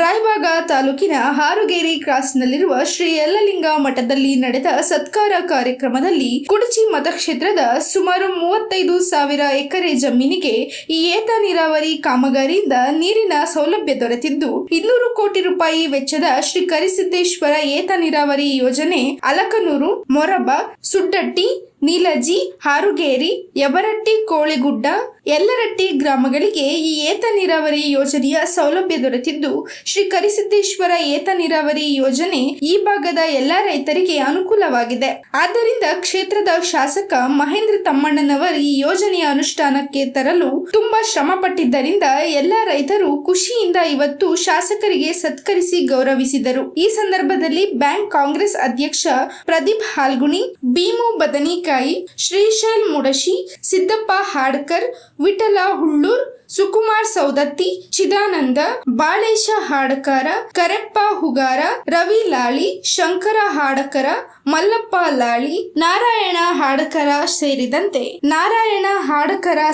ರಾಯಬಾಗ ತಾಲೂಕಿನ ಹಾರುಗೇರಿ ಕ್ರಾಸ್ನಲ್ಲಿರುವ ಶ್ರೀ ಯಲ್ಲಲಿಂಗ ಮಠದಲ್ಲಿ ನಡೆದ ಸತ್ಕಾರ ಕಾರ್ಯಕ್ರಮದಲ್ಲಿ ಕುಡಚಿ ಮತಕ್ಷೇತ್ರದ ಸುಮಾರು 35,000 ಎಕರೆ ಜಮೀನಿಗೆ ಈ ಏತ ನೀರಾವರಿ ಕಾಮಗಾರಿಯಿಂದ ನೀರಿನ ಸೌಲಭ್ಯ ದೊರೆತಿದ್ದು 200 ಕೋಟಿ ರೂಪಾಯಿ ವೆಚ್ಚದ ಶ್ರೀ ಕರಿಸಿದ್ದೇಶ್ವರ ಏತ ನೀರಾವರಿ ಯೋಜನೆ ಅಲಕನೂರು, ಮೊರಬ, ಸುಡ್ಡಟ್ಟಿ, ನೀಲಜಿ, ಹಾರುಗೇರಿ, ಯಬರಟ್ಟಿ, ಕೋಳಿಗುಡ್ಡ, ಯಲ್ಲರಟ್ಟಿ ಗ್ರಾಮಗಳಿಗೆ ಈ ಏತ ನೀರಾವರಿ ಯೋಜನೆಯ ಸೌಲಭ್ಯ ದೊರೆತಿದ್ದು ಶ್ರೀ ಕರಿಸಿದ್ದೇಶ್ವರ ಏತ ನೀರಾವರಿ ಯೋಜನೆ ಈ ಭಾಗದ ಎಲ್ಲಾ ರೈತರಿಗೆ ಅನುಕೂಲವಾಗಿದೆ. ಆದ್ದರಿಂದ ಕ್ಷೇತ್ರದ ಶಾಸಕ ಮಹೇಂದ್ರ ತಮ್ಮಣ್ಣನವರು ಈ ಯೋಜನೆಯ ಅನುಷ್ಠಾನಕ್ಕೆ ತರಲು ತುಂಬಾ ಶ್ರಮ ಪಟ್ಟಿದ್ದರಿಂದ ಎಲ್ಲಾ ರೈತರು ಖುಷಿಯಿಂದ ಇವತ್ತು ಶಾಸಕರಿಗೆ ಸತ್ಕರಿಸಿ ಗೌರವಿಸಿದರು. ಈ ಸಂದರ್ಭದಲ್ಲಿ ಬ್ಯಾಂಕ್ ಕಾಂಗ್ರೆಸ್ ಅಧ್ಯಕ್ಷ ಪ್ರದೀಪ್ ಹಾಲ್ಗುಣಿ, ಭೀಮು ಬದನಿಕಾಯಿ, ಶ್ರೀಶೈಲ್ ಮುಡಶಿ, ಸಿದ್ದಪ್ಪ ಹಾಡ್ಕರ್, ವಿಠಲ ಹುಳ್ಳೂರ್, ಸುಕುಮಾರ್ ಸೌದತ್ತಿ, ಚಿದಾನಂದ, ಬಾಳೇಶ ಹಾಡಕರ, ಕರೆಪ್ಪ ಹುಗಾರ, ರವಿ ಲಾಳಿ, ಶಂಕರ ಹಾಡಕರ, ಮಲ್ಲಪ್ಪ ಲಾಳಿ, ನಾರಾಯಣ ಹಾಡಕರ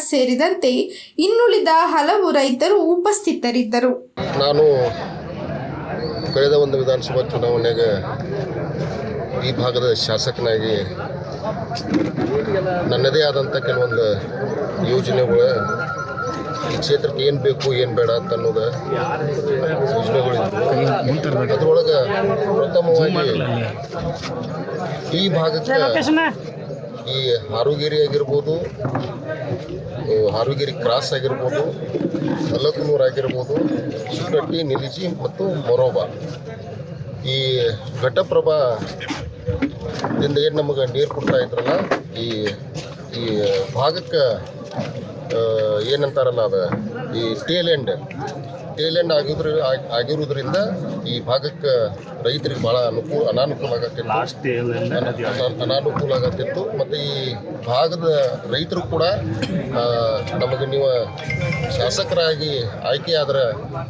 ಸೇರಿದಂತೆ ಇನ್ನುಳಿದ ಹಲವು ರೈತರು ಉಪಸ್ಥಿತರಿದ್ದರು. ನಾನು ಕಳೆದ ಒಂದು ವಿಧಾನಸಭಾ ಚುನಾವಣೆಗೆ ಈ ಭಾಗದ ಶಾಸಕನಾಗಿ ನನ್ನದೇ ಆದಂಥ ಕೆಲವೊಂದು ಯೋಜನೆಗಳು ಈ ಕ್ಷೇತ್ರಕ್ಕೆ ಏನು ಬೇಕು ಏನು ಬೇಡ ಅಂತ ಅನ್ನೋದು ಯೋಜನೆಗಳಿದ್ವು. ಅದರೊಳಗೆ ಪ್ರಥಮವಾಗಿ ಈ ಭಾಗಕ್ಕೆ ಈ ಹಾರುಗೇರಿ ಆಗಿರ್ಬೋದು, ಹಾರುಗೇರಿ ಕ್ರಾಸ್ ಆಗಿರ್ಬೋದು, ಅಲಕನೂರು ಆಗಿರ್ಬೋದು, ಸುಟ್ಟಟ್ಟಿ, ನಿಲಿಜಿ ಮತ್ತು ಮೊರೋಬ, ಈ ಘಟಪ್ರಭಾ ದಿಂದ ಏನು ನಮಗೆ ನೀರು ಕೊಡ್ತಾ ಇದ್ರಲ್ಲ, ಈ ಭಾಗಕ್ಕೆ ಏನಂತಾರಲ್ಲ ಅದು ಈ ಟೇಲ್ ಎಂಡ್ ಆಗಿರೋದ್ರಿಂದ ಈ ಭಾಗಕ್ಕೆ ರೈತರಿಗೆ ಭಾಳ ಅನಾನುಕೂಲ ಆಗತ್ತಿತ್ತು. ಮತ್ತು ಈ ಭಾಗದ ರೈತರು ಕೂಡ ನಮಗೆ ನೀವು ಶಾಸಕರಾಗಿ ಆಯ್ಕೆಯಾದ್ರೆ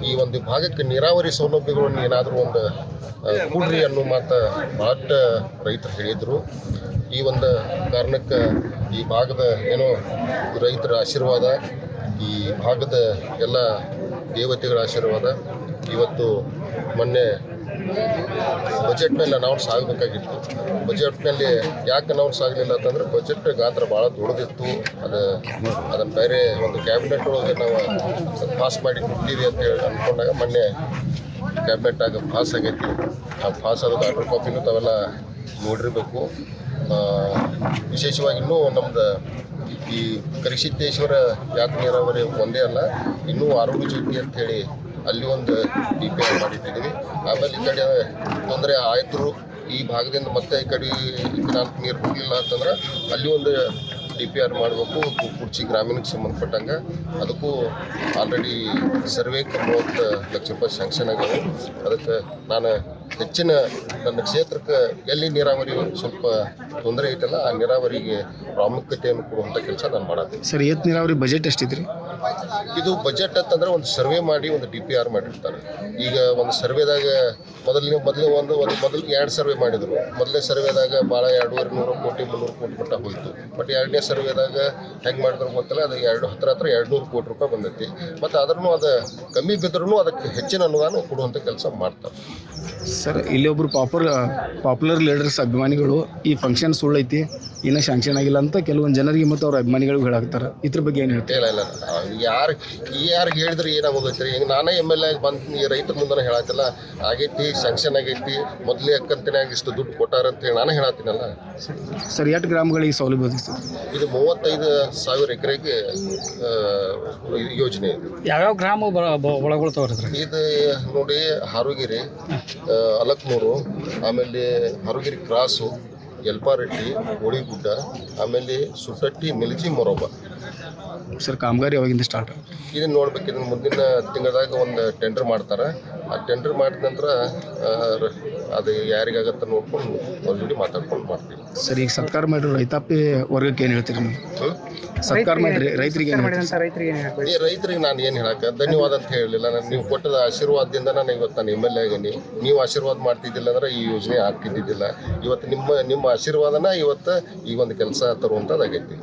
ಈ ಒಂದು ಭಾಗಕ್ಕೆ ನೀರಾವರಿ ಸೌಲಭ್ಯಗಳನ್ನು ಏನಾದರೂ ಒಂದು ಕೂಡ್ರಿ ಅನ್ನೋ ಮಾತು ಭಾಳ ರೈತರು ಹೇಳಿದರು. ಈ ಒಂದು ಕಾರಣಕ್ಕೆ ಈ ಭಾಗದ ಏನೋ ರೈತರ ಆಶೀರ್ವಾದ, ಈ ಭಾಗದ ಎಲ್ಲ ದೇವತೆಗಳ ಆಶೀರ್ವಾದ ಇವತ್ತು ಮೊನ್ನೆ ಬಜೆಟ್ನಲ್ಲಿ ಅನೌನ್ಸ್ ಆಗಬೇಕಾಗಿತ್ತು. ಬಜೆಟ್ನಲ್ಲಿ ಯಾಕೆ ಅನೌನ್ಸ್ ಆಗಲಿಲ್ಲ ಅಂತಂದರೆ ಬಜೆಟ್ ಗಾತ್ರ ಭಾಳ ದೊಡ್ಡದಿತ್ತು. ಅದನ್ನು ಬೇರೆ ಒಂದು ಕ್ಯಾಬಿನೆಟ್ ಒಳಗೆ ನಾವು ಪಾಸ್ ಮಾಡಿ ಕೊಡ್ತೀವಿ ಅಂತ ಹೇಳಿ ಅಂದ್ಕೊಂಡಾಗ ಮೊನ್ನೆ ಕ್ಯಾಬಿನೆಟ್ಟಾಗ ಪಾಸ್ ಆಗೈತಿ. ಆ ಪಾಸ್ ಆದ ಆರ್ಡರ್ ಕಾಪಿನೂ ತಾವೆಲ್ಲ ನೋಡಿರಬೇಕು. ವಿಶೇಷವಾಗಿ ಇನ್ನೂ ನಮ್ದು ಈ ಕರಿಸಿದ್ದೇಶ್ವರ ಯಾತ ನೀರಾವರಿ ಒಂದೇ ಅಲ್ಲ, ಇನ್ನೂ ಆರೋಗ್ಯ ಜ್ಯೋತಿ ಅಂಥೇಳಿ ಅಲ್ಲಿ ಒಂದು DPR ಮಾಡಿಟ್ಟಿದ್ದೀವಿ. ಆಮೇಲೆ ಈ ಕಡೆ ತೊಂದರೆ ಆಯಿತು ಈ ಭಾಗದಿಂದ ಮತ್ತೆ ಈ ಕಡೆ ನೀರು ಹೋಗಲಿಲ್ಲ ಅಂತಂದ್ರೆ ಅಲ್ಲಿ ಒಂದು DPR ಮಾಡಬೇಕು. ಕುರ್ಚಿ ಗ್ರಾಮೀಣಕ್ಕೆ ಸಂಬಂಧಪಟ್ಟಂಗೆ ಅದಕ್ಕೂ ಆಲ್ರೆಡಿ ಸರ್ವೆಗೆ 30 ಲಕ್ಷ ರೂಪಾಯಿ ಸ್ಯಾಂಕ್ಷನ್ ಆಗ್ಯಾವ. ಅದಕ್ಕೆ ನಾನು ಹೆಚ್ಚಿನ ನನ್ನ ಕ್ಷೇತ್ರಕ್ಕೆ ಎಲ್ಲಿ ನೀರಾವರಿ ಸ್ವಲ್ಪ ತೊಂದರೆ ಐತಲ್ಲ ಆ ನೀರಾವರಿಗೆ ಪ್ರಾಮುಖ್ಯತೆಯನ್ನು ಕೊಡುವಂಥ ಕೆಲಸ ನಾನು ಮಾಡತ್ತೀನಿ. ಸರ್, ಏತ್ ನೀರಾವರಿ ಬಜೆಟ್ ಎಷ್ಟಿದ್ರಿ? ಇದು ಬಜೆಟ್ ಅಂತಂದ್ರೆ ಒಂದು ಸರ್ವೆ ಮಾಡಿ ಒಂದು DPR ಮಾಡಿರ್ತಾರೆ. ಈಗ ಒಂದು ಸರ್ವೆದಾಗ ಮೊದಲು 2 ಸರ್ವೆ ಮಾಡಿದರು. ಮೊದಲನೇ ಸರ್ವೆದಾಗ ಭಾಳ 200 ಕೋಟಿ 300 ಕೋಟಿ ಮಟ್ಟ ಹೋಯಿತು. ಬಟ್ ಎರಡನೇ ಸರ್ವೆದಾಗ ಹೆಂಗೆ ಮಾಡಿದ್ರು ಗೊತ್ತಲ್ಲ, ಅದು ಹತ್ರ 200 ಕೋಟಿ ರೂಪಾಯಿ ಬಂದೈತಿ. ಮತ್ತು ಆದ್ರೂ ಅದು ಕಮ್ಮಿ ಬಿದ್ರೂ ಅದಕ್ಕೆ ಹೆಚ್ಚಿನ ಅನುದಾನ ಕೊಡುವಂಥ ಕೆಲಸ ಮಾಡ್ತಾರೆ. ಸರ್, ಇಲ್ಲಿ ಒಬ್ಬರು ಪಾಪ್ಯುಲರ್ ಲೀಡರ್ಸ್ ಅಭಿಮಾನಿಗಳು ಈ ಫಂಕ್ಷನ್ ಸುಳ್ಳೈತಿ, ಇನ್ನೂ ಶಾಂಕ್ಷನ್ ಆಗಿಲ್ಲ ಅಂತ ಕೆಲವೊಂದು ಜನರಿಗೆ ಮತ್ತು ಅವ್ರ ಅಭಿಮಾನಿಗಳಿಗೂ ಹೇಳಾಕ್ತಾರೆ. ಇದ್ರ ಬಗ್ಗೆ ಏನು ಹೇಳ್ತೀವಿ? ಇಲ್ಲ ಯಾರಿಗೆ ಹೇಳಿದ್ರೆ ಏನಾಗೋಗೈತೆ ರೀ. ಈಗ ನಾನೇ MLA ಬಂದು ಈ ರೈತರ ಮುಂದೆ ಹೇಳತ್ತಿಲ್ಲ, ಆಗೈತಿ ಶಾಂಕ್ಷನ್ ಆಗೈತಿ, ಮೊದಲೇ ಕಂತಿನಾಗ ಇಷ್ಟು ದುಡ್ಡು ಕೊಟ್ಟಾರಂತೇಳಿ ನಾನು ಹೇಳತ್ತೀನಲ್ಲ. ಸರ್, 8 ಗ್ರಾಮಗಳಿಗೆ ಸೌಲಭ್ಯ ಒದಗಿಸ್ತದೆ. ಇದು 35,000 ಎಕರೆಗೆ ಯೋಜನೆ ಇದು. ಯಾವ್ಯಾವ ಗ್ರಾಮ ಒಳಗೊಳ್ತಾವ್ರಿ? ಇದು ನೋಡಿ, ಹಾರುಗೇರಿ, ಅಲಕನೂರು, ಆಮೇಲೆ ಹಾರುಗೇರಿ ಕ್ರಾಸು, ಯಲ್ಪಾರಟ್ಟಿ, ಕೋಳಿಗುಡ್ಡ, ಆಮೇಲೆ ಸುಟ್ಟಟ್ಟಿ, ನಿಲಿಜಿ, ಮೊರೋಬ. ಸರ್, ಕಾಮಗಾರಿ ಯಾವಾಗಿಂದ ಸ್ಟಾರ್ಟ್? ಇದನ್ನು ನೋಡ್ಬೇಕು. ಇದನ್ನು ಮುಂದಿನ ತಿಂಗಳದಾಗ ಒಂದು ಟೆಂಡರ್ ಮಾಡ್ತಾರೆ. ಆ ಟೆಂಡರ್ ಮಾಡಿದ ನಂತರ ಅದು ಯಾರಿಗಾಗತ್ತೆ ನೋಡ್ಕೊಂಡು ಅವ್ರ ಜೊತೆ ಮಾತಾಡ್ಕೊಂಡು ಮಾಡ್ತೀವಿ. ಸರ್, ಈಗ ಸರ್ಕಾರ ಮಾಡಿರೋ ರೈತಾಪಿ ವರ್ಗಕ್ಕೆ ಏನು ಹೇಳ್ತೀರಿ ನೀವು? ಸರ್ಕಾರ ಮಾಡಿರಿ ರೈತರಿಗೆ ಏನು ಹೇಳ್ತೀರಿ? ರೈತರಿಗೆ ನಾನು ಏನು ಹೇಳಕ್ಕೆ ಧನ್ಯವಾದ ಅಂತ ಹೇಳಲಿಲ್ಲ. ನೀವು ಕೊಟ್ಟದ ಆಶೀರ್ವಾದದಿಂದ ನಾನು ಇವತ್ತು ನಾನು MLA ಆಗೀನಿ. ನೀವು ಆಶೀರ್ವಾದ ಮಾಡ್ತಿದ್ದಿಲ್ಲ ಅಂದ್ರೆ ಈ ಯೋಜನೆ ಆಗ್ತಿದ್ದಿದ್ದಿಲ್ಲ. ಇವತ್ತು ನಿಮ್ಮ ಆಶೀರ್ವಾದನ ಇವತ್ತು ಈ ಒಂದು ಕೆಲಸ ತರುವಂಥದ್ದಾಗೈತಿ.